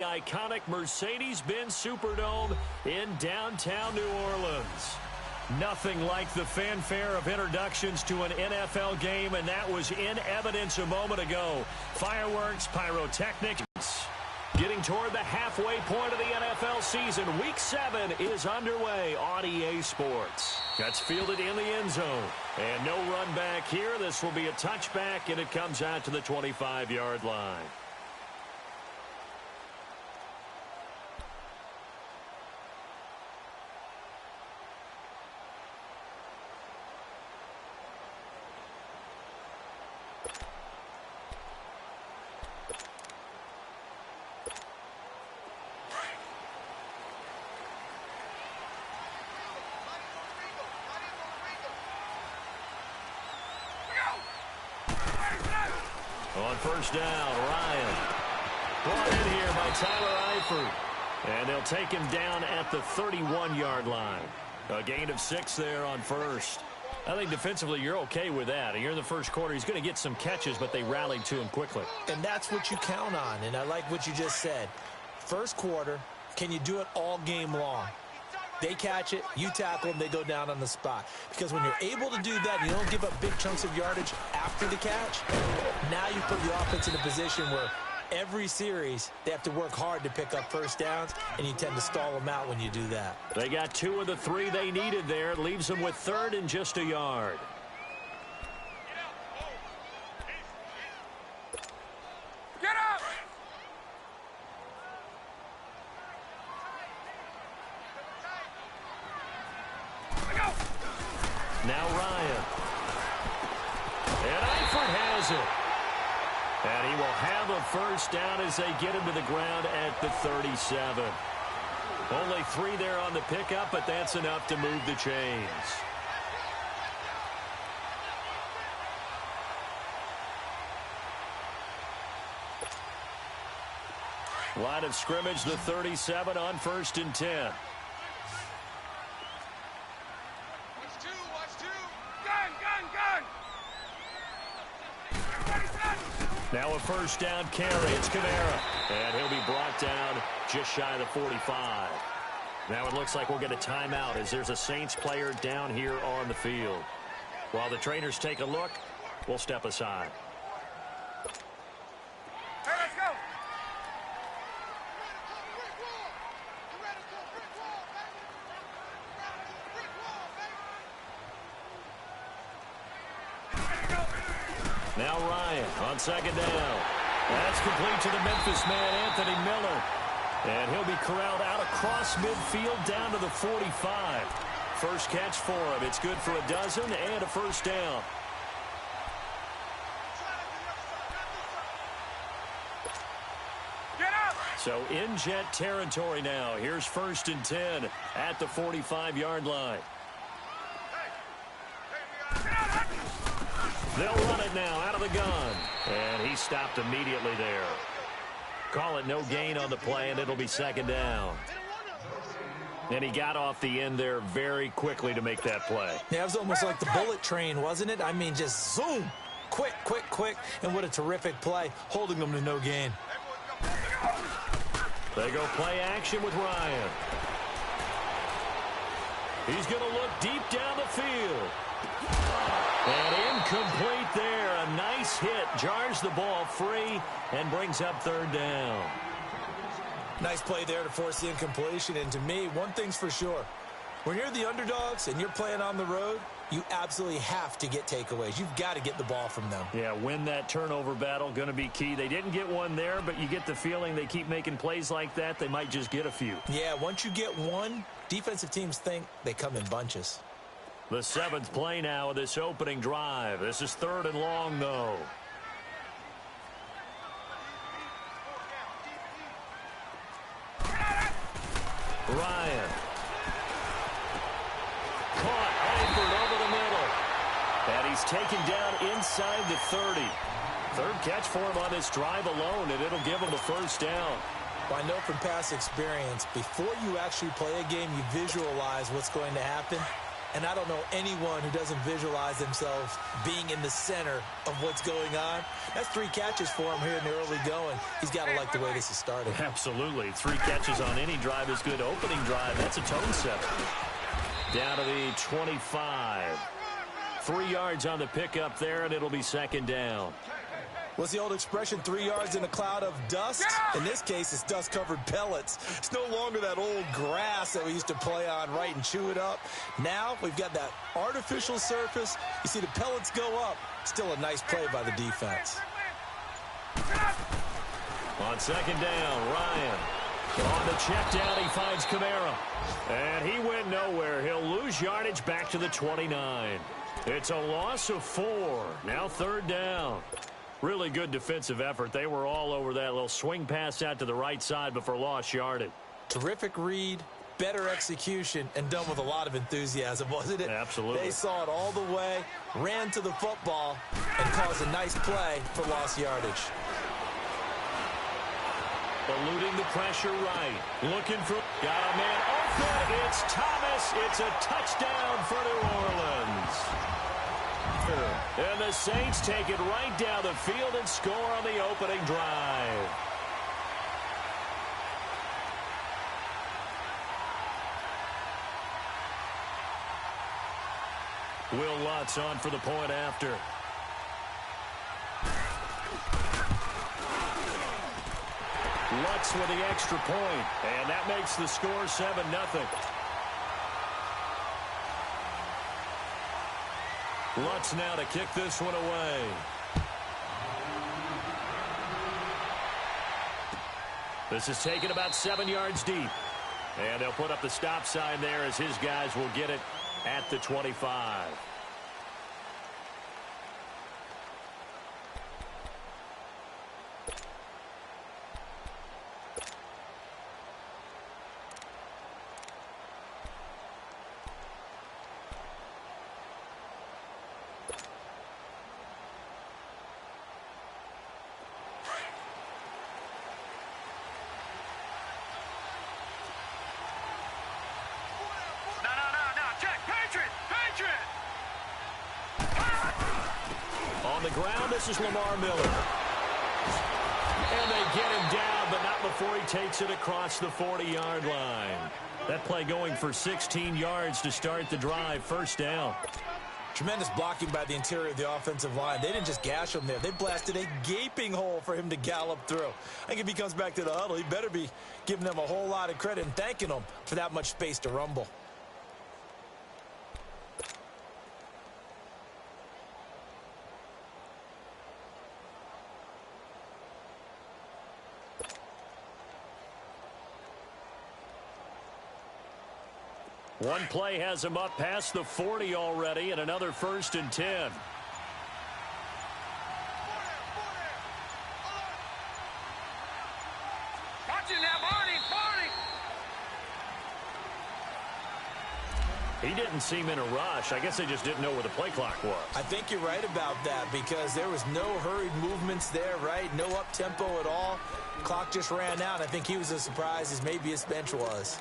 Iconic Mercedes-Benz Superdome in downtown New Orleans. Nothing like the fanfare of introductions to an NFL game, and that was in evidence a moment ago. Fireworks, pyrotechnics. Getting toward the halfway point of the NFL season. Week 7 is underway on EA Sports. That's fielded in the end zone. And no run back here. This will be a touchback, and it comes out to the 25-yard line. On first down, Ryan. Brought in here by Tyler Eifert. And they'll take him down at the 31-yard line. A gain of 6 there on first. I think defensively you're okay with that. Here in the first quarter, he's going to get some catches, but they rallied to him quickly. And that's what you count on, and I like what you just said. First quarter, can you do it all game long? They catch it, you tackle them, they go down on the spot. Because when you're able to do that, you don't give up big chunks of yardage after the catch. Now you put the offense in a position where every series they have to work hard to pick up first downs, and you tend to stall them out when you do that. They got 2 of the 3 they needed there. Leaves them with third and just a yard. Now Ryan. And Eifert has it. And he will have a first down as they get him to the ground at the 37. Only 3 there on the pickup, but that's enough to move the chains. Line of scrimmage, the 37 on first and 10. Now a first down carry. It's Kamara. And he'll be brought down just shy of the 45. Now it looks like we'll get a timeout as there's a Saints player down here on the field. While the trainers take a look, we'll step aside. Hey, let's go. Now Ryan on second down. That's complete to the Memphis man, Anthony Miller. And he'll be corralled out across midfield down to the 45. First catch for him. It's good for a dozen and a first down. Get up. So in jet territory now. Here's first and 10 at the 45-yard line. They'll run it now out of the gun. And he stopped immediately there. Call it no gain on the play, and it'll be second down. And he got off the end there very quickly to make that play. Yeah, it was almost like the bullet train, wasn't it? I mean, just zoom. Quick, quick, quick. And what a terrific play, holding them to no gain. They go play action with Ryan. He's going to look deep down the field. And incomplete there. A nice hit. Jars the ball free and brings up third down. Nice play there to force the incompletion. And to me, one thing's for sure. When you're the underdogs and you're playing on the road, you absolutely have to get takeaways. You've got to get the ball from them. Yeah, win that turnover battle, going to be key. They didn't get one there, but you get the feeling they keep making plays like that, they might just get a few. Yeah, once you get one, defensive teams think they come in bunches. The 7th play now of this opening drive. This is third and long, though. Ryan. Caught Eifert over the middle. And he's taken down inside the 30. Third catch for him on this drive alone, and it'll give him the first down. Well, I know from past experience, before you actually play a game, you visualize what's going to happen. And I don't know anyone who doesn't visualize themselves being in the center of what's going on. That's 3 catches for him here in the early going. He's got to like the way this is starting. Absolutely. 3 catches on any drive is good. Opening drive, that's a tone setter. Down to the 25. 3 yards on the pickup there, and it'll be second down. What's the old expression, 3 yards in a cloud of dust? In this case, it's dust-covered pellets. It's no longer that old grass that we used to play on, right, and chew it up. Now we've got that artificial surface. You see the pellets go up. Still a nice play by the defense. On second down, Ryan. On the check down, he finds Kamara. And he went nowhere. He'll lose yardage back to the 29. It's a loss of 4. Now third down. Really good defensive effort. They were all over that little swing pass out to the right side before lost yardage. Terrific read, better execution, and done with a lot of enthusiasm, wasn't it? Absolutely. They saw it all the way, ran to the football, and caused a nice play for lost yardage. Eluding the pressure right. Looking for... Got a man open. It's Thomas. It's a touchdown for New Orleans. And the Saints take it right down the field and score on the opening drive. Will Lutz on for the point after. Lutz with the extra point, and that makes the score 7-0. Lutz now to kick this one away. This is taken about 7 yards deep. And they'll put up the stop sign there as his guys will get it at the 25. On the ground, this is Lamar Miller. And they get him down, but not before he takes it across the 40-yard line. That play going for 16 yards to start the drive. First down. Tremendous blocking by the interior of the offensive line. They didn't just gash him there. They blasted a gaping hole for him to gallop through. I think if he comes back to the huddle, he better be giving them a whole lot of credit and thanking them for that much space to rumble. One play has him up past the 40 already, and another 1st and 10. He didn't seem in a rush. I guess they just didn't know where the play clock was. I think you're right about that because there was no hurried movements there, right? No up-tempo at all. Clock just ran out. I think he was as surprised as maybe his bench was.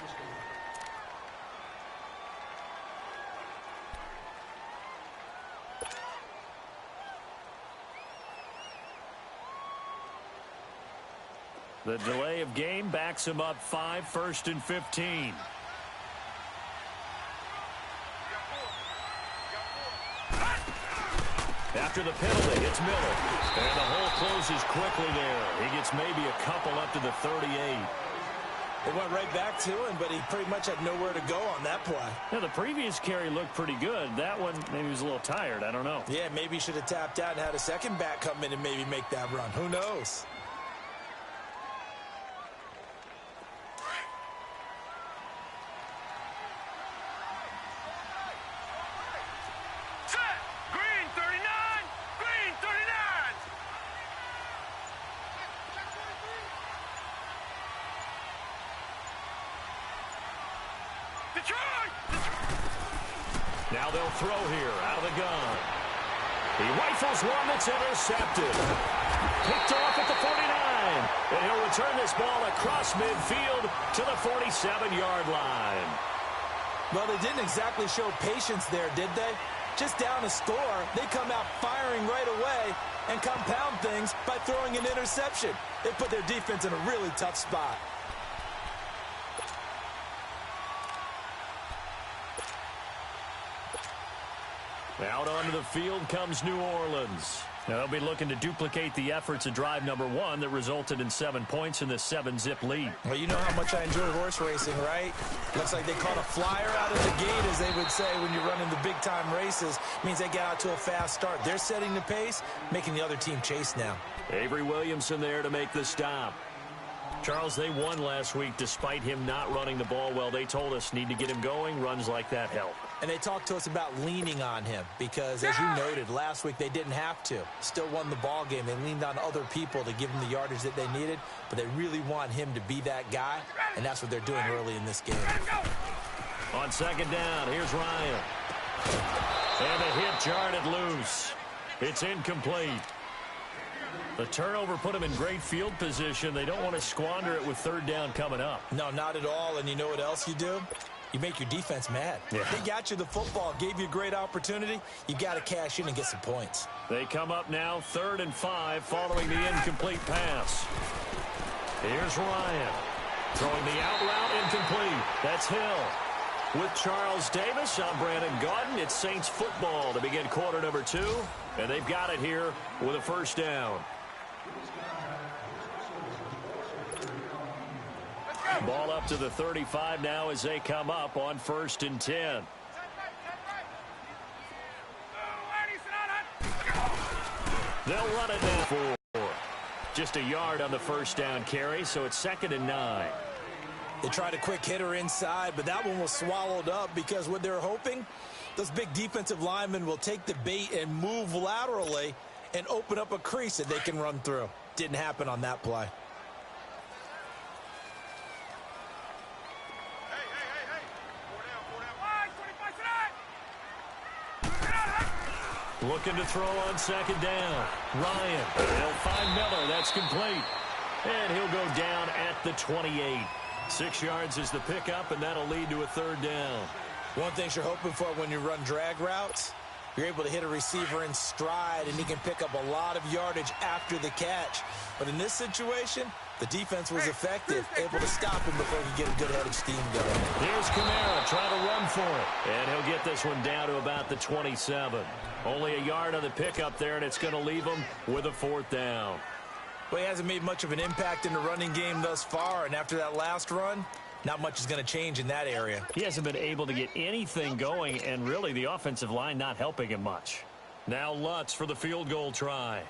The delay of game backs him up 5, 1st and 15. After the penalty, it's Miller. And the hole closes quickly there. He gets maybe a couple up to the 38. They went right back to him, but he pretty much had nowhere to go on that play. Now, the previous carry looked pretty good. That one, maybe he was a little tired. I don't know. Yeah, maybe he should have tapped out and had a second back come in and maybe make that run. Who knows? Now they'll throw here out of the gun. He rifles one that's intercepted. Picked off at the 49. And he'll return this ball across midfield to the 47-yard line. Well, they didn't exactly show patience there, did they? Just down a score, they come out firing right away and compound things by throwing an interception. They put their defense in a really tough spot. Out onto the field comes New Orleans. Now they'll be looking to duplicate the efforts of drive number 1 that resulted in 7 points in this 7-zip lead. Well, you know how much I enjoy horse racing, right? Looks like they caught a flyer out of the gate, as they would say when you're running the big-time races. Means they get out to a fast start. They're setting the pace, making the other team chase now. Avery Williamson there to make the stop. Charles, they won last week despite him not running the ball well. They told us need to get him going. Runs like that help. And they talked to us about leaning on him because, as you noted, last week they didn't have to. Still won the ball game. They leaned on other people to give them the yardage that they needed, but they really want him to be that guy, and that's what they're doing early in this game. On second down, here's Ryan. And a hit jarred it loose. It's incomplete. The turnover put them in great field position. They don't want to squander it with third down coming up. No, not at all. And you know what else you do? You make your defense mad. Yeah. They got you the football, gave you a great opportunity. You got to cash in and get some points. They come up now 3rd and 5 following the incomplete pass. Here's Ryan. Throwing the out route incomplete. That's Hill. With Charles Davis, I'm Brandon Gaudin. It's Saints football to begin quarter number 2. And they've got it here with a first down. Ball up to the 35 now as they come up on 1st and 10. They'll run it now for just a yard on the first down carry, so it's 2nd and 9. They tried a quick hitter inside, but that one was swallowed up because what they're hoping, those big defensive linemen will take the bait and move laterally and open up a crease that they can run through. Didn't happen on that play. Looking to throw on 2nd down. Ryan. They'll find Miller. That's complete. And he'll go down at the 28. 6 yards is the pickup, and that'll lead to a 3rd down. One thing you're hoping for when you run drag routes, you're able to hit a receiver in stride, and he can pick up a lot of yardage after the catch. But in this situation, the defense was effective, able to stop him before he could get a good head of steam going. Here's Kamara trying to run for it. And he'll get this one down to about the 27. Only a yard on the pickup there, and it's going to leave him with a 4th down. Well, he hasn't made much of an impact in the running game thus far, and after that last run, not much is going to change in that area. He hasn't been able to get anything going, and really the offensive line not helping him much. Now Lutz for the field goal try.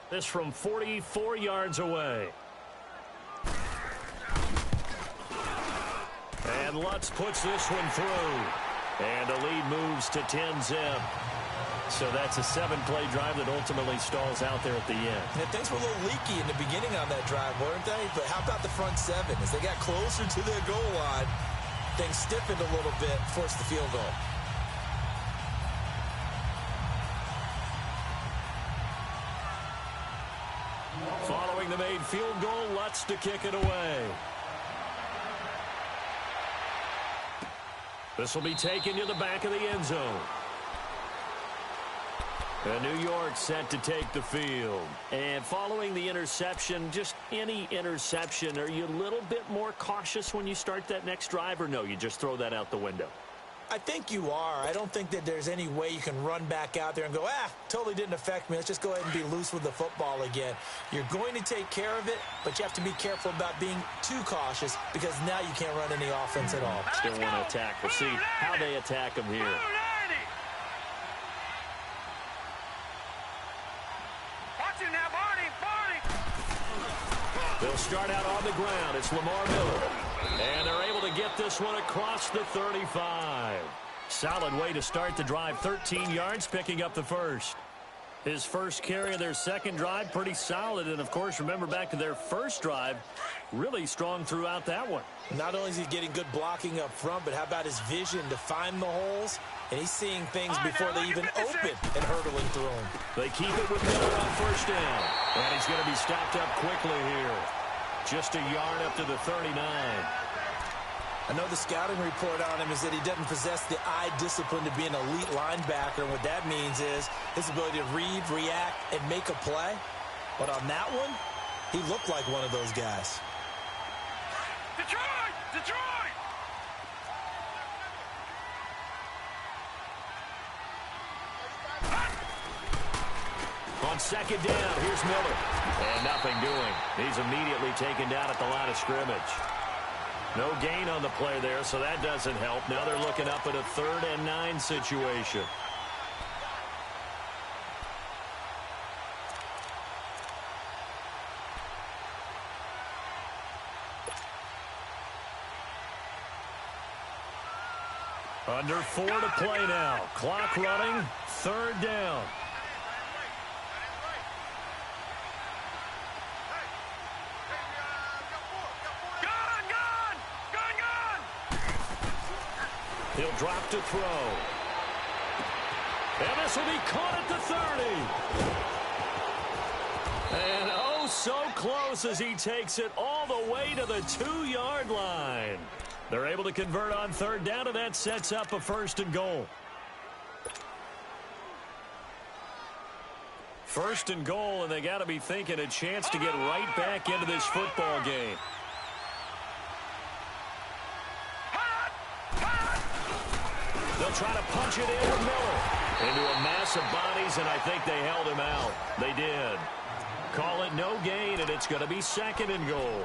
This from 44 yards away. And Lutz puts this one through. And the lead moves to 10-zip. So that's a 7-play drive that ultimately stalls out there at the end. And things were a little leaky in the beginning on that drive, weren't they? But how about the front 7? As they got closer to their goal line, things stiffened a little bit, forced the field goal. Following the made field goal, Lutz to kick it away. This will be taken to the back of the end zone. And New York set to take the field. And following the interception, just any interception, are you a little bit more cautious when you start that next drive, or no, you just throw that out the window? I think you are. I don't think that there's any way you can run back out there and go, totally didn't affect me. Let's just go ahead and be loose with the football again. You're going to take care of it, but you have to be careful about being too cautious because now you can't run any offense at all. Still want to attack. We'll see how they attack them here. They'll start out on the ground. It's Lamar Miller. And they're able to get this one across the 35. Solid way to start the drive. 13 yards, picking up the first. His first carry of their second drive, pretty solid. And, of course, remember back to their first drive, really strong throughout that one. Not only is he getting good blocking up front, but how about his vision to find the holes? And he's seeing things before they even open and hurtling through them. They keep it with Miller on first down. And he's going to be stopped up quickly here. Just a yard up to the 39. I know the scouting report on him is that he doesn't possess the eye discipline to be an elite linebacker. And what that means is his ability to read, react, and make a play. But on that one, he looked like one of those guys. Detroit! Detroit! On second down, here's Miller. And nothing doing. He's immediately taken down at the line of scrimmage. No gain on the play there, so that doesn't help. Now they're looking up at a 3rd and 9 situation. Under 4 to play now. Clock running. 3rd down. He'll drop to throw. And this will be caught at the 30. And oh, so close as he takes it all the way to the 2-yard line. They're able to convert on 3rd down, and that sets up a 1st and goal. 1st and goal, and they got to be thinking a chance to get right back into this football game. They'll try to punch it in to Miller. Into a mass of bodies, and I think they held him out. They did. Call it no gain, and it's going to be 2nd and goal.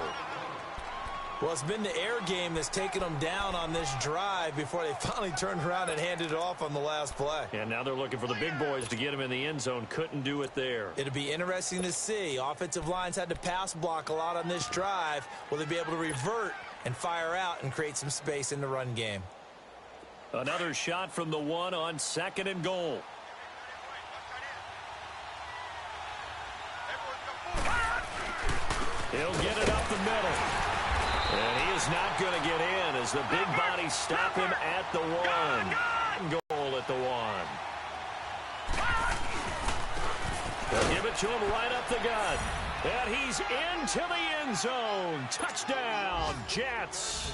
Well, it's been the air game that's taken them down on this drive before they finally turned around and handed it off on the last play. And now they're looking for the big boys to get him in the end zone. Couldn't do it there. It'll be interesting to see. Offensive lines had to pass block a lot on this drive. Will they be able to revert and fire out and create some space in the run game? Another shot from the 1 on 2nd and goal. He'll get it up the middle. And he is not going to get in as the big bodies stop him at the 1. Goal at the 1. They'll give it to him right up the gut. And he's into the end zone. Touchdown, Jets.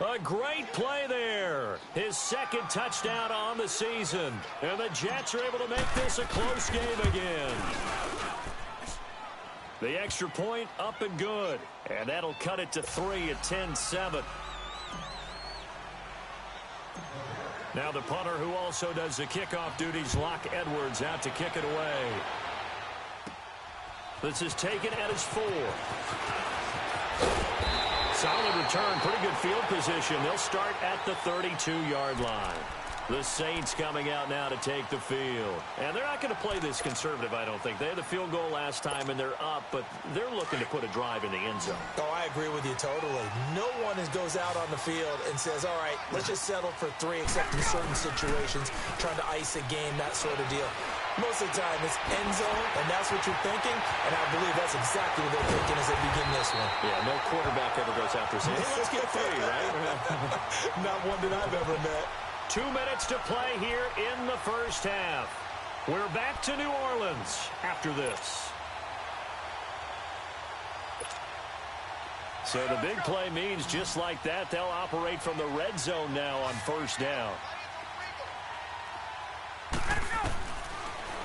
A great play there. His 2nd touchdown on the season. And the Jets are able to make this a close game again. The extra point up and good. And that'll cut it to 3 at 10-7. Now the punter who also does the kickoff duties, Locke Edwards, out to kick it away. This is taken at his 4. Solid return, pretty good field position. They'll start at the 32-yard line. The Saints coming out now to take the field. And they're not going to play this conservative, I don't think. They had the field goal last time, and they're up, but they're looking to put a drive in the end zone. Oh, I agree with you totally. No one goes out on the field and says, all right, let's just settle for 3, except in certain situations, trying to ice a game, that sort of deal. Most of the time, it's end zone, and that's what you're thinking, and I believe that's exactly what they're thinking as they begin this one. Yeah, no quarterback ever goes out there saying, hey, let's get 3, right? Not one that I've ever met. 2 minutes to play here in the first half. We're back to New Orleans after this. So the big play means just like that, they'll operate from the red zone now on 1st down.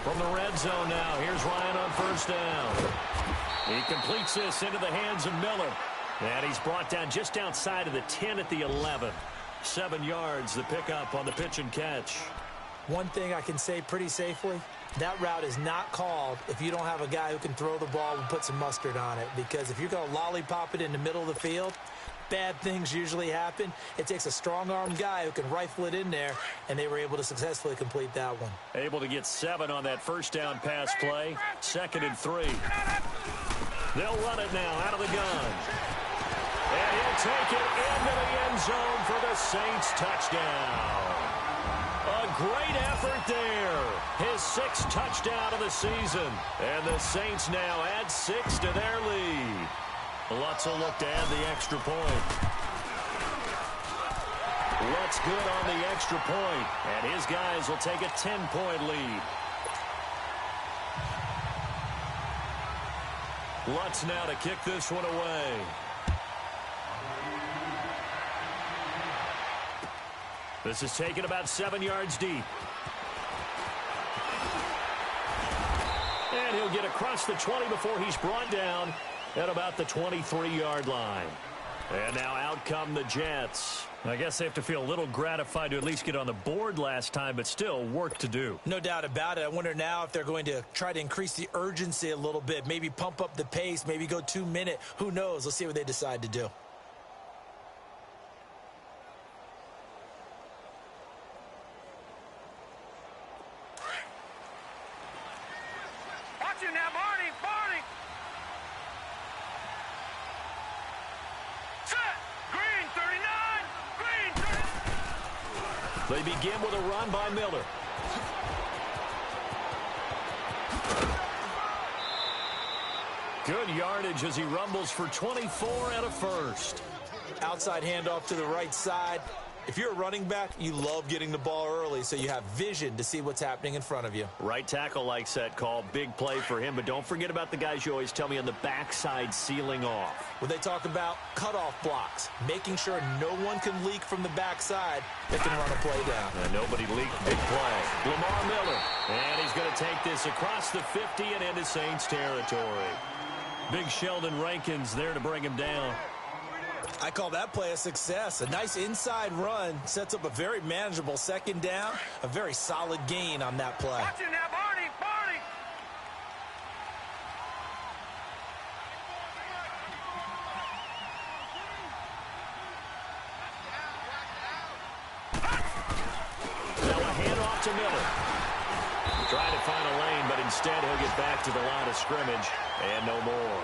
From the red zone now, here's Ryan on 1st down. He completes this into the hands of Miller. And he's brought down just outside of the 10 at the 11. 7 yards, the pickup on the pitch and catch. One thing I can say pretty safely, that route is not called if you don't have a guy who can throw the ball and put some mustard on it. Because if you're going to lollipop it in the middle of the field, bad things usually happen. It takes a strong-armed guy who can rifle it in there, and they were able to successfully complete that one. Able to get 7 on that 1st down pass play. 2nd and 3. They'll run it now out of the gun. And he'll take it into the end zone for the Saints touchdown. A great effort there. His 6th touchdown of the season. And the Saints now add 6 to their lead. Lutz will look to add the extra point. Lutz good on the extra point. And his guys will take a 10-point lead. Lutz now to kick this one away. This is taken about 7 yards deep. And he'll get across the 20 before he's brought down at about the 23-yard line. And now out come the Jets. I guess they have to feel a little gratified to at least get on the board last time, but still work to do. No doubt about it. I wonder now if they're going to try to increase the urgency a little bit, maybe pump up the pace, maybe go 2-minute. Who knows? Let's see what they decide to do. They begin with a run by Miller. Good yardage as he rumbles for 24 and a first. Outside handoff to the right side. If you're a running back, you love getting the ball early so you have vision to see what's happening in front of you. Right tackle likes that call. Big play for him, but don't forget about the guys you always tell me on the backside sealing off. When they talk about cutoff blocks, making sure no one can leak from the backside, they can run a play down. And nobody leaked. Big play. Lamar Miller. And he's going to take this across the 50 and into Saints territory. Big Sheldon Rankins there to bring him down. I call that play a success. A nice inside run sets up a very manageable second down. A very solid gain on that play. Watch it now, Barney! Barney! Now a handoff to Miller. Trying to find a lane, but instead he'll get back to the line of scrimmage. And no more.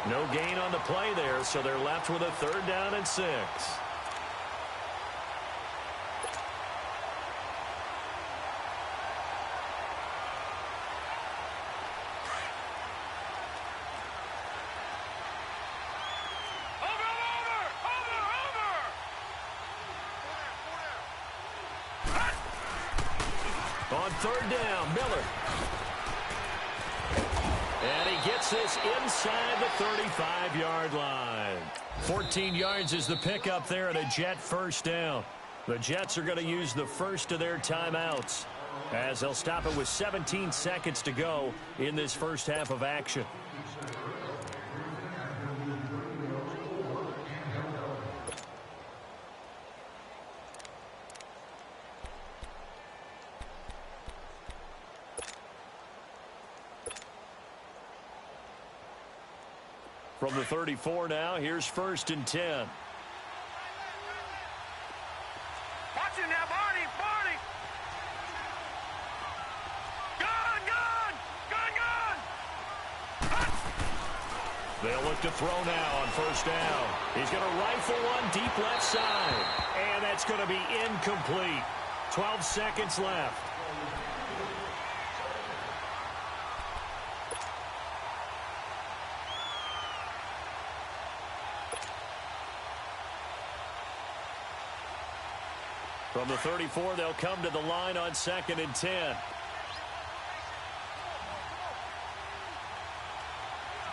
No gain on the play there, so they're left with a 3rd down and 6. On 3rd down, Miller. And he gets this inside the 35-yard line. 14 yards is the pickup there and a Jet 1st down. The Jets are going to use the first of their timeouts as they'll stop it with 17 seconds to go in this first half of action. From the 34 now, here's 1st and 10. Watch it now, Barney! Barney! Gun! Gun! Gun! Gun! They'll look to throw now on 1st down. He's going to rifle one deep left side. And that's going to be incomplete. 12 seconds left. From the 34, they'll come to the line on 2nd and 10.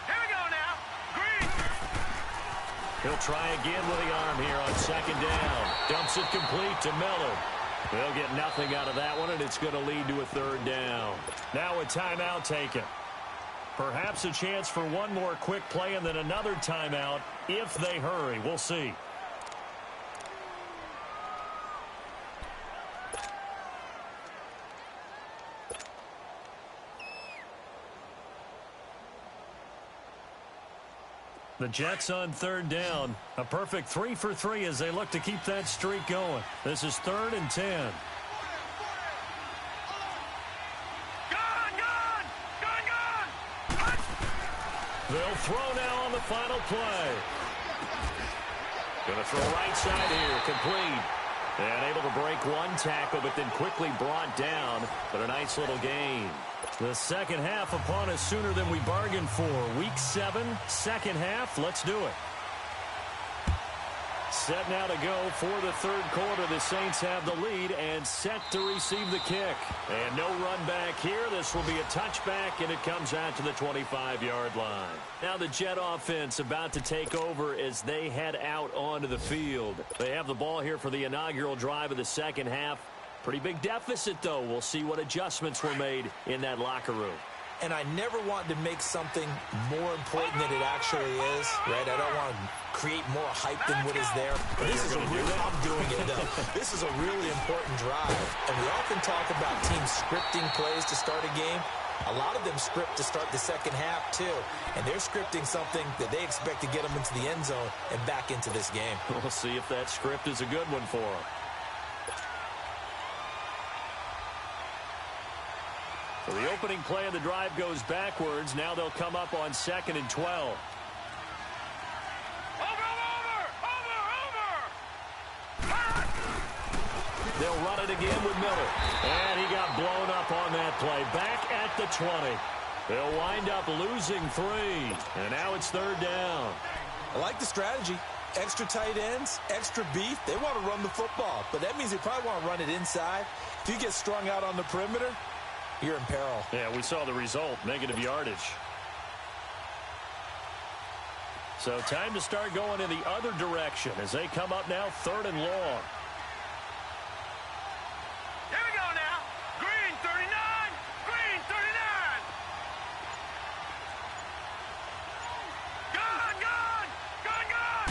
Here we go now. Green. He'll try again with the arm here on 2nd down. Dumps it complete to Miller. They'll get nothing out of that one, and it's going to lead to a 3rd down. Now a timeout taken. Perhaps a chance for one more quick play and then another timeout if they hurry. We'll see. The Jets on 3rd down. A perfect 3 for 3 as they look to keep that streak going. This is 3rd and 10. Gun! Gun! Gun! Gun! They'll throw now on the final play. Going to throw right side here. Complete. And able to break one tackle, but then quickly brought down. But a nice little gain. The second half upon us sooner than we bargained for. Week 7, second half. Let's do it. Set now to go for the third quarter. The Saints have the lead and set to receive the kick. And no run back here. This will be a touchback, and it comes out to the 25-yard line. Now the Jet offense about to take over as they head out onto the field. They have the ball here for the inaugural drive of the second half. Pretty big deficit, though. We'll see what adjustments were made in that locker room. And I never want to make something more important than it actually is, right? I don't want to create more hype than what is there. But this is a real, I'm doing it, though. This is a really important drive. And we often talk about teams scripting plays to start a game. A lot of them script to start the second half, too. And they're scripting something that they expect to get them into the end zone and back into this game. We'll see if that script is a good one for them. So the opening play of the drive goes backwards. Now they'll come up on 2nd and 12. Over! They'll run it again with Miller. And he got blown up on that play. Back at the 20. They'll wind up losing 3. And now it's 3rd down. I like the strategy. Extra tight ends, extra beef. They want to run the football. But that means they probably want to run it inside. If you get strung out on the perimeter, you're in peril. Yeah, we saw the result, negative yardage. So time to start going in the other direction as they come up now 3rd and long. Here we go now. Green 39. Green 39. Gone, gone. Gone, gone.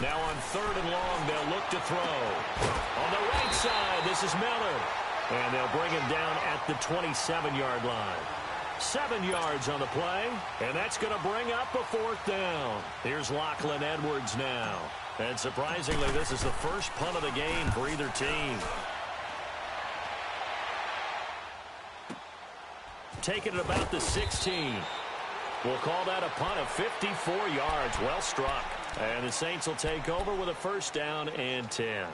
Now on 3rd and long, they'll look to throw. On the right side, this is Miller. And they'll bring him down at the 27-yard line. 7 yards on the play, and that's going to bring up a 4th down. Here's Lachlan Edwards now. And surprisingly, this is the first punt of the game for either team. Taking it about the 16. We'll call that a punt of 54 yards. Well struck. And the Saints will take over with a 1st down and 10.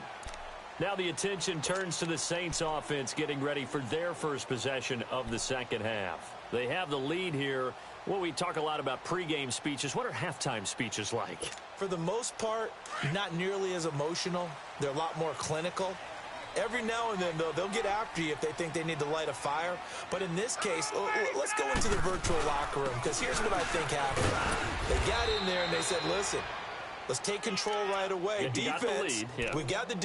Now the attention turns to the Saints offense getting ready for their first possession of the second half. They have the lead here. Well, we talk a lot about pregame speeches. What are halftime speeches like? For the most part, not nearly as emotional. They're a lot more clinical. Every now and then, though, they'll get after you if they think they need to light a fire. But in this case, let's go into the virtual locker room, because here's what I think happened. They got in there and they said, listen, let's take control right away. Yeah, defense, we got the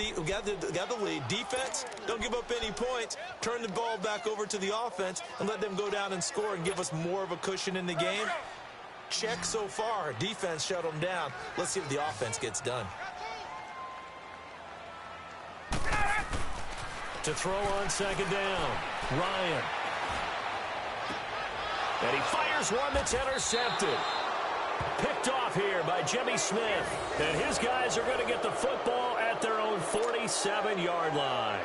lead. Defense, don't give up any points. Turn the ball back over to the offense and let them go down and score and give us more of a cushion in the game. Check so far. Defense shut them down. Let's see if the offense gets done. To throw on 2nd down, Ryan. And he fires one that's intercepted. Picked off here by Jimmy Smith. And his guys are going to get the football at their own 47-yard line.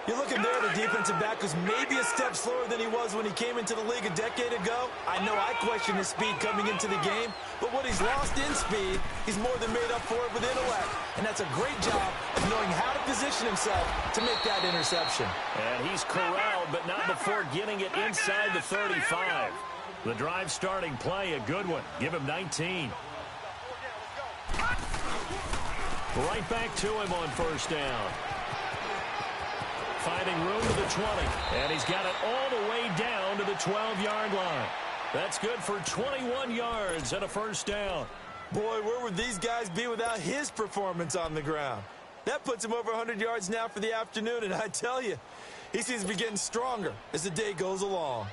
You're looking there, the defensive back was maybe a step slower than he was when he came into the league a decade ago. I know I questioned his speed coming into the game, but what he's lost in speed, he's more than made up for it with intellect. And that's a great job of knowing how to position himself to make that interception. And he's corralled, but not before getting it inside the 35. The drive starting play, a good one. Give him 19. Right back to him on 1st down. Finding room to the 20. And he's got it all the way down to the 12-yard line. That's good for 21 yards and a 1st down. Boy, where would these guys be without his performance on the ground? That puts him over 100 yards now for the afternoon, and I tell you, he seems to be getting stronger as the day goes along.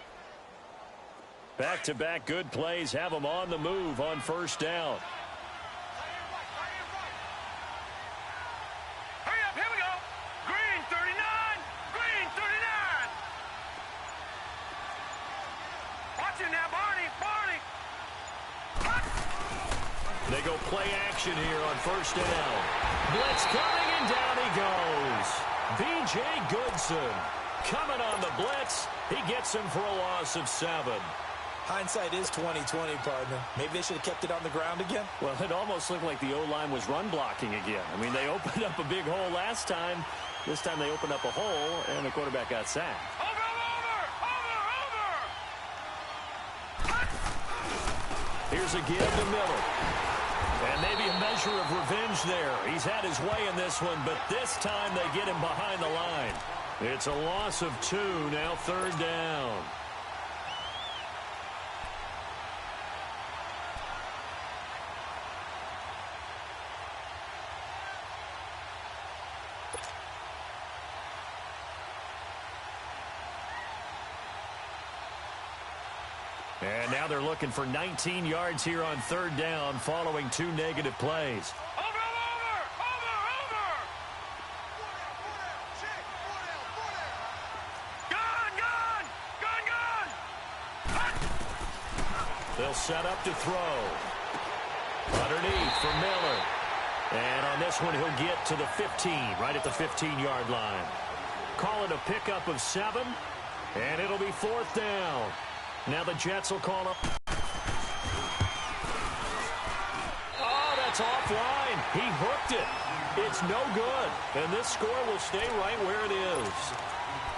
Back-to-back good plays have him on the move on 1st down. Hurry up, here we go. Green 39. Green 39. Watch it now, Barney. Barney. They go play action here on 1st down. Blitz coming, and down he goes. B.J. Goodson coming on the blitz. He gets him for a loss of 7. Hindsight is 20/20, partner. Maybe they should have kept it on the ground again. Well, it almost looked like the O-line was run blocking again. I mean, they opened up a big hole last time. This time they opened up a hole, and the quarterback got sacked. Over. Here's a give to Miller. And they measure of revenge there. He's had his way in this one, but this time they get him behind the line. It's a loss of 2, now 3rd down. And now they're looking for 19 yards here on 3rd down following 2 negative plays. Over! They'll set up to throw. Underneath for Miller. And on this one, he'll get to the 15, right at the 15-yard line. Call it a pickup of 7, and it'll be 4th down. Now the Jets will call up. Oh, that's offline. He hooked it. It's no good. And this score will stay right where it is.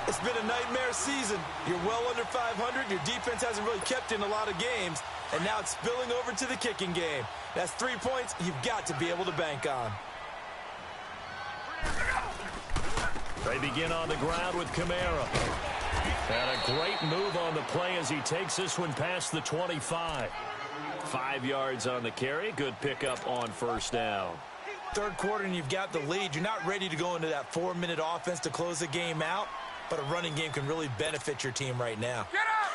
It's been a nightmare season. You're well under 500. Your defense hasn't really kept in a lot of games. And now it's spilling over to the kicking game. That's 3 points you've got to be able to bank on. They begin on the ground with Kamara. And a great move on the play as he takes this one past the 25. 5 yards on the carry. Good pickup on 1st down. 3rd quarter and you've got the lead. You're not ready to go into that 4-minute offense to close the game out. But a running game can really benefit your team right now. Get up!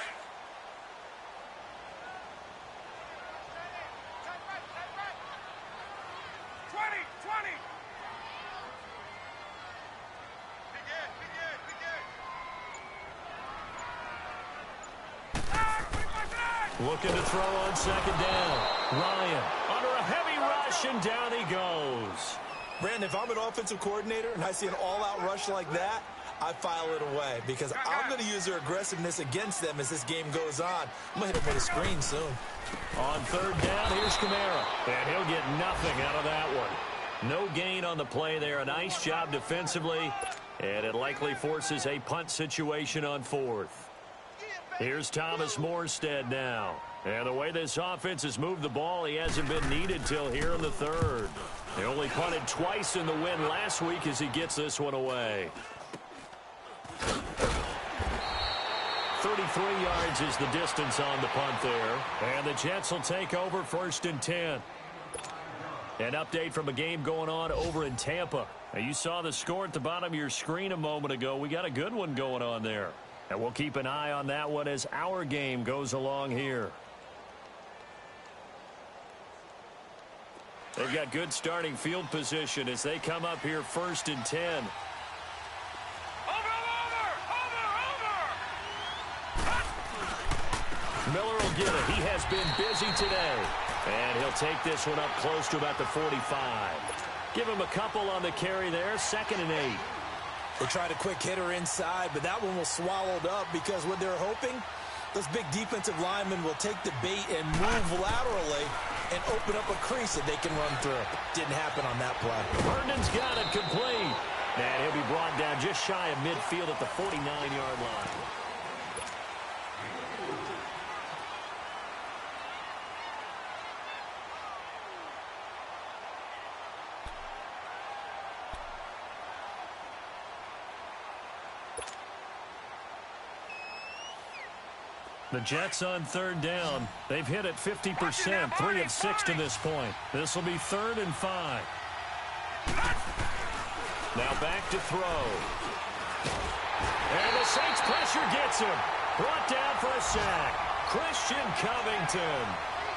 Looking to throw on 2nd down. Ryan under a heavy rush, and down he goes. Brandon, if I'm an offensive coordinator and I see an all-out rush like that, I file it away because I'm going to use their aggressiveness against them as this game goes on. I'm going to hit them with a screen soon. On 3rd down, here's Kamara. And he'll get nothing out of that one. No gain on the play there. A nice job defensively. And it likely forces a punt situation on 4th. Here's Thomas Morstead now. And the way this offense has moved the ball, he hasn't been needed till here in the 3rd. He only punted twice in the win last week as he gets this one away. 33 yards is the distance on the punt there. And the Jets will take over 1st and 10. An update from a game going on over in Tampa. Now, you saw the score at the bottom of your screen a moment ago. We got a good one going on there. And we'll keep an eye on that one as our game goes along here. They've got good starting field position as they come up here 1st and 10. Miller will get it. He has been busy today. And he'll take this one up close to about the 45. Give him a couple on the carry there. 2nd and 8. They tried a quick hitter inside, but that one was swallowed up because what they're hoping, those big defensive linemen will take the bait and move laterally and open up a crease that they can run through. Didn't happen on that play. Herndon's got it complete. And he'll be brought down just shy of midfield at the 49-yard line. The Jets on 3rd down. They've hit it 50%, 3 of 6 to this point. This will be 3rd and 5. Now back to throw. And the Saints pressure gets him. Brought down for a sack. Christian Covington.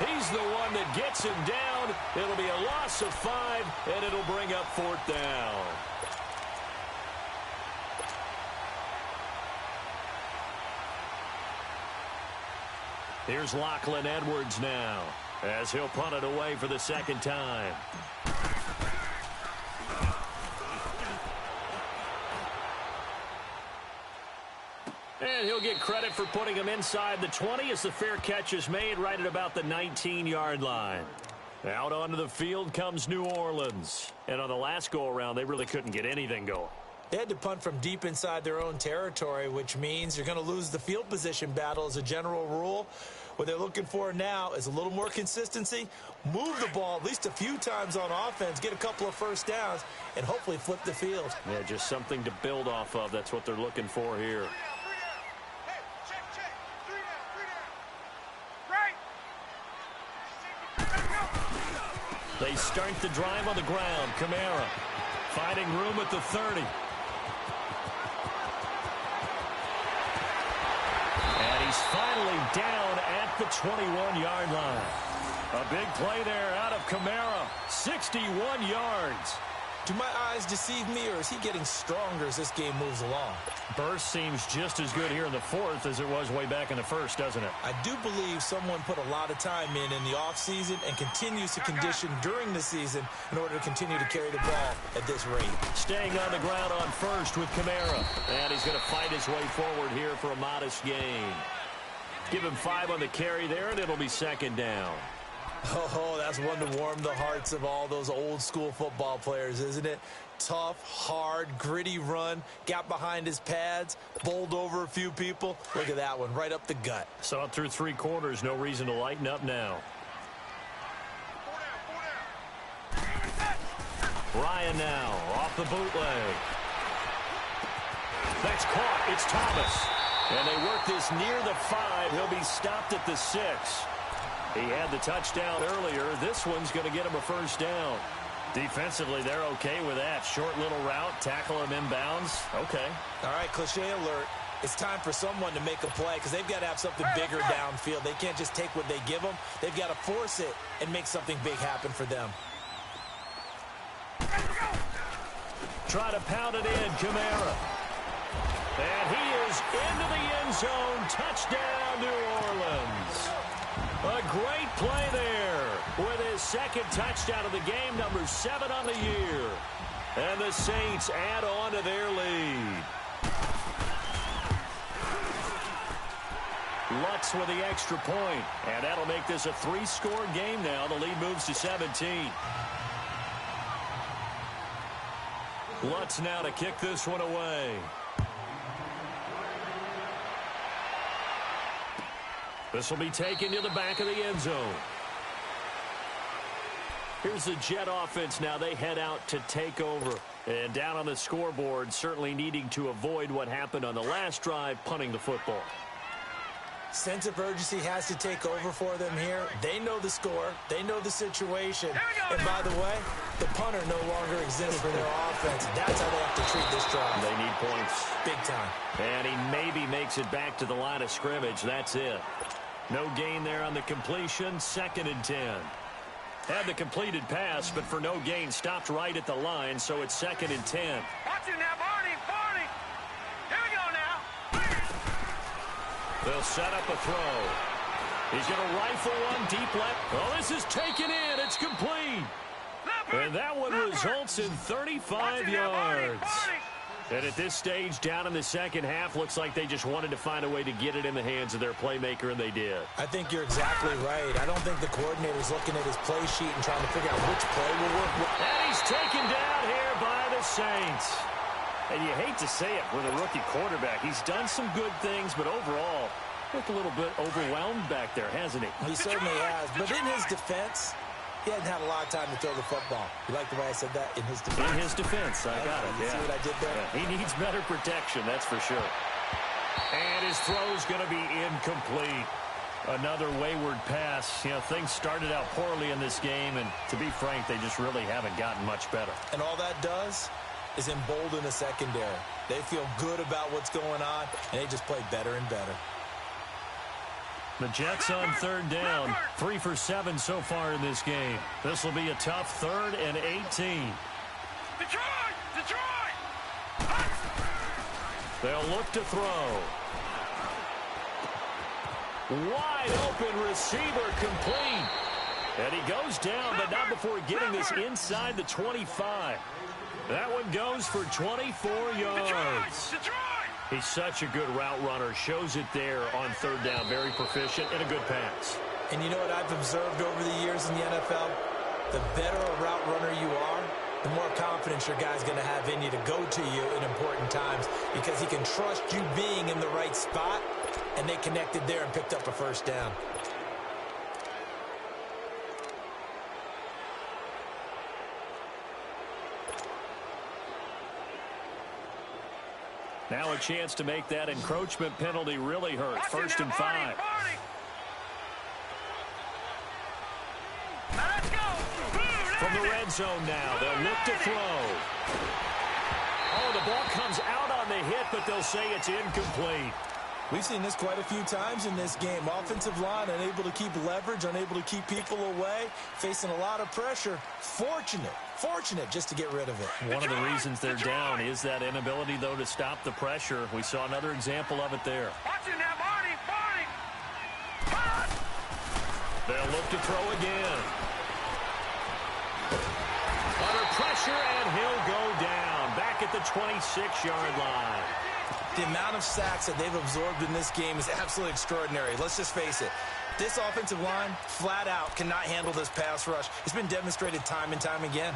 He's the one that gets him down. It'll be a loss of 5, and it'll bring up 4th down. Here's Lachlan Edwards now as he'll punt it away for the 2nd time. And he'll get credit for putting him inside the 20 as the fair catch is made right at about the 19-yard line. Out onto the field comes New Orleans. And on the last go-around, they really couldn't get anything going. They had to punt from deep inside their own territory, which means you're going to lose the field position battle as a general rule. What they're looking for now is a little more consistency, move the ball at least a few times on offense, get a couple of first downs, and hopefully flip the field. Yeah, just something to build off of. That's what they're looking for here. They start the drive on the ground. Kamara finding room at the 30. And he's finally down at the 21-yard line. A big play there out of Kamara. 61 yards. Do my eyes deceive me, or is he getting stronger as this game moves along? Burst seems just as good here in the fourth as it was way back in the first, doesn't it? I do believe someone put a lot of time in the offseason and continues to condition during the season in order to continue to carry the ball at this rate. Staying on the ground on first with Kamara. And he's going to fight his way forward here for a modest gain. Give him 5 on the carry there, and it'll be second down. Oh, that's one to warm the hearts of all those old-school football players, isn't it? Tough, hard, gritty run, got behind his pads, bowled over a few people. Look at that one, right up the gut. Saw it through 3 quarters, no reason to lighten up now. Ryan now, off the bootleg. That's caught, it's Thomas. And they work this near the 5, he'll be stopped at the 6. He had the touchdown earlier. This one's going to get him a first down. Defensively, they're okay with that. Short little route, tackle him inbounds. Okay. All right, cliche alert. It's time for someone to make a play because they've got to have something bigger downfield. They can't just take what they give them. They've got to force it and make something big happen for them. Try to pound it in, Kamara. And he is into the end zone. Touchdown, New Orleans. A great play there with his second touchdown of the game, number 7 on the year. And the Saints add on to their lead. Lutz with the extra point, and that'll make this a 3-score game now. The lead moves to 17. Lutz now to kick this one away. This will be taken to the back of the end zone. Here's the Jet offense now. They head out to take over. And down on the scoreboard, certainly needing to avoid what happened on the last drive, punting the football. Sense of urgency has to take over for them here. They know the score. They know the situation. And by the way, the punter no longer exists for their offense. That's how they have to treat this drive. They need points. Big time. And he maybe makes it back to the line of scrimmage. That's it. No gain there on the completion. 2nd and 10. Had the completed pass, but for no gain, stopped right at the line, so it's 2nd and 10. Watch it now, Barney. Here we go now. They'll set up a throw. He's going to rifle one deep left. Oh, this is taken in. It's complete. And that one results in 35 yards. And at this stage, down in the second half, looks like they just wanted to find a way to get it in the hands of their playmaker, and they did. I think you're exactly right. I don't think the coordinator's looking at his play sheet and trying to figure out which play will work. And he's taken down here by the Saints. And you hate to say it with a rookie quarterback. He's done some good things, but overall, looked a little bit overwhelmed back there, hasn't he? He certainly has. But in his defense, he hasn't had a lot of time to throw the football. You like the way I said that? In his defense. In his defense, I got it. You see what I did there? Yeah, he needs better protection, that's for sure. And his throw's going to be incomplete. Another wayward pass. You know, things started out poorly in this game, and to be frank, they just really haven't gotten much better. And all that does is embolden the secondary. They feel good about what's going on, and they just play better and better. The Jets on 3rd down. 3 for 7 so far in this game. This will be a tough 3rd and 18. Detroit! They'll look to throw. Wide open receiver complete. And he goes down, but not before getting this inside the 25. That one goes for 24 yards. Detroit! He's such a good route runner. Shows it there on 3rd down. Very proficient and a good pass. And you know what I've observed over the years in the NFL? The better a route runner you are, the more confidence your guy's going to have in you to go to you in important times because he can trust you being in the right spot and they connected there and picked up a first down. Now a chance to make that encroachment penalty really hurt. First and 5. From the red zone now, they'll look to throw. Oh, the ball comes out on the hit, but they'll say it's incomplete. We've seen this quite a few times in this game. Offensive line unable to keep leverage, unable to keep people away, facing a lot of pressure. Fortunate just to get rid of it. One of the reasons they're down is that inability, though, to stop the pressure. We saw another example of it there. They'll look to throw again. Under pressure, and he'll go down. Back at the 26-yard line. The amount of sacks that they've absorbed in this game is absolutely extraordinary. Let's just face it. This offensive line, flat out, cannot handle this pass rush. It's been demonstrated time and time again.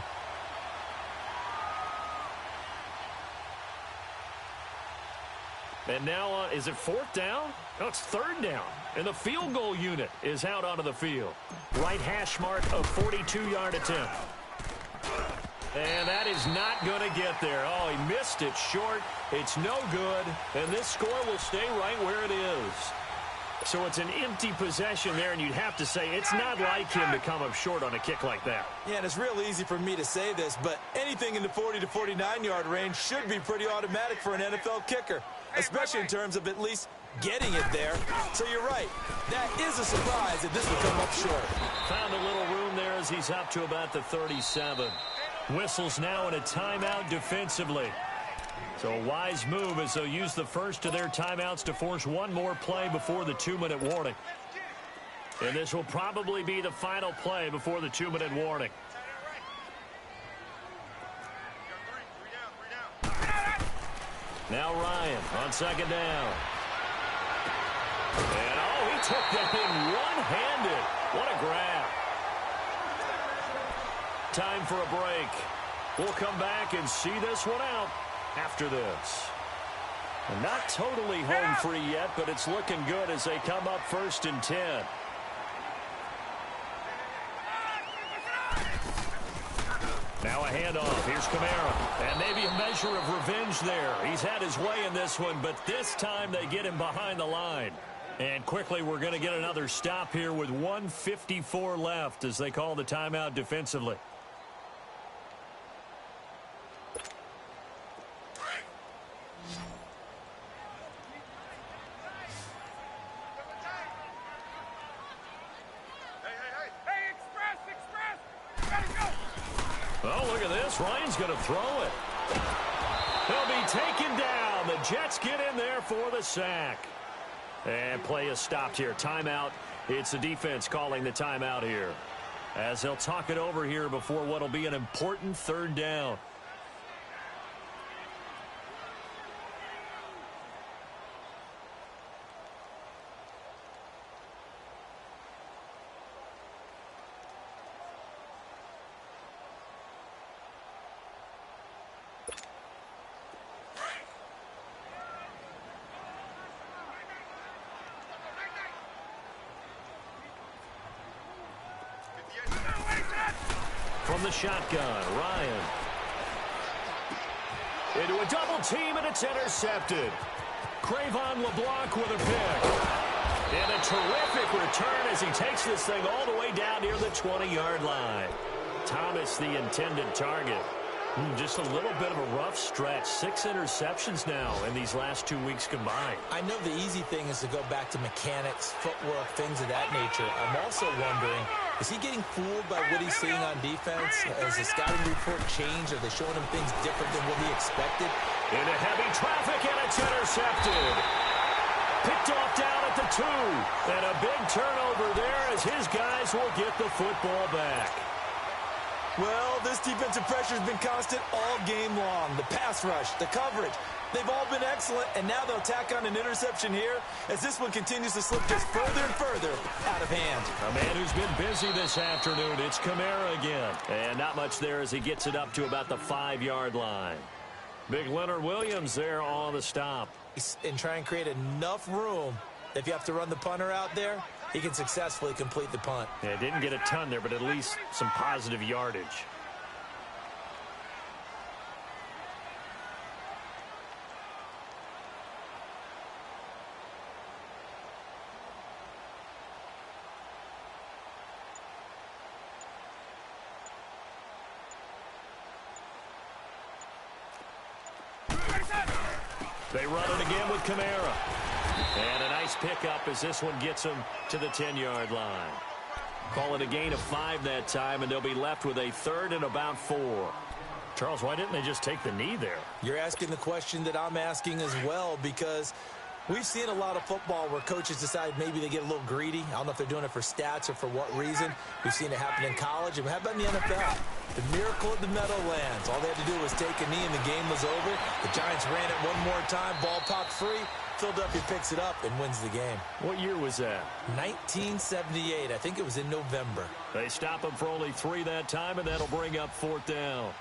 And now, is it 4th down? No, it's 3rd down. And the field goal unit is out onto the field. Right hash mark of 42-yard attempt. And that is not going to get there. Oh, he missed it short. It's no good. And this score will stay right where it is. So it's an empty possession there, and you'd have to say it's not like him to come up short on a kick like that. Yeah, and it's real easy for me to say this, but anything in the 40 to 49-yard range should be pretty automatic for an NFL kicker, especially in terms of at least getting it there. So you're right. That is a surprise that this would come up short. Found a little room there as he's up to about the 37. Whistles now in a timeout defensively. So a wise move as they'll use the first of their timeouts to force one more play before the 2-minute warning. And this will probably be the final play before the 2-minute warning. Now Ryan on 2nd down. And oh, he took that in one-handed. What a grab. Time for a break. We'll come back and see this one out after this. And not totally home free yet, but it's looking good as they come up 1st and 10. Now a handoff. Here's Kamara. And maybe a measure of revenge there. He's had his way in this one, but this time they get him behind the line. And quickly we're going to get another stop here with 1:54 left as they call the timeout defensively. Oh, look at this. Ryan's going to throw it. He'll be taken down. The Jets get in there for the sack. And play is stopped here. Timeout. It's the defense calling the timeout here, as they'll talk it over here before what will be an important 3rd down. From the shotgun, Ryan. Into a double team, and it's intercepted. Cravon LeBlanc with a pick. And a terrific return as he takes this thing all the way down near the 20-yard line. Thomas, the intended target. Just a little bit of a rough stretch. 6 interceptions now in these last 2 weeks combined. I know the easy thing is to go back to mechanics, footwork, things of that nature. I'm also wondering, is he getting fooled by what he's seeing on defense? Has the scouting report changed? Are they showing him things different than what he expected? Into heavy traffic, and it's intercepted. Picked off down at the 2. And a big turnover there as his guys will get the football back. Well, this defensive pressure has been constant all game long. The pass rush, the coverage, they've all been excellent, and now they'll tack on an interception here as this one continues to slip just further and further out of hand. A man who's been busy this afternoon, it's Kamara again. And not much there as he gets it up to about the 5-yard line. Big Leonard Williams there on the stop. And try and create enough room If you have to run the punter out there, he can successfully complete the punt. Yeah, didn't get a ton there, but at least some positive yardage. They run it again with Kamara. And a nice pickup as this one gets them to the 10-yard line. Call it a gain of 5 that time, and they'll be left with a 3rd and about 4. Charles, why didn't they just take the knee there? You're asking the question that I'm asking as well, because we've seen a lot of football where coaches decide maybe they get a little greedy. I don't know if they're doing it for stats or for what reason. We've seen it happen in college. And how about in the NFL? The miracle of the Meadowlands. All they had to do was take a knee and the game was over. The Giants ran it one more time. Ball popped free. Philadelphia picks it up and wins the game. What year was that? 1978. I think it was in November. They stop him for only 3 that time, and that'll bring up 4th down.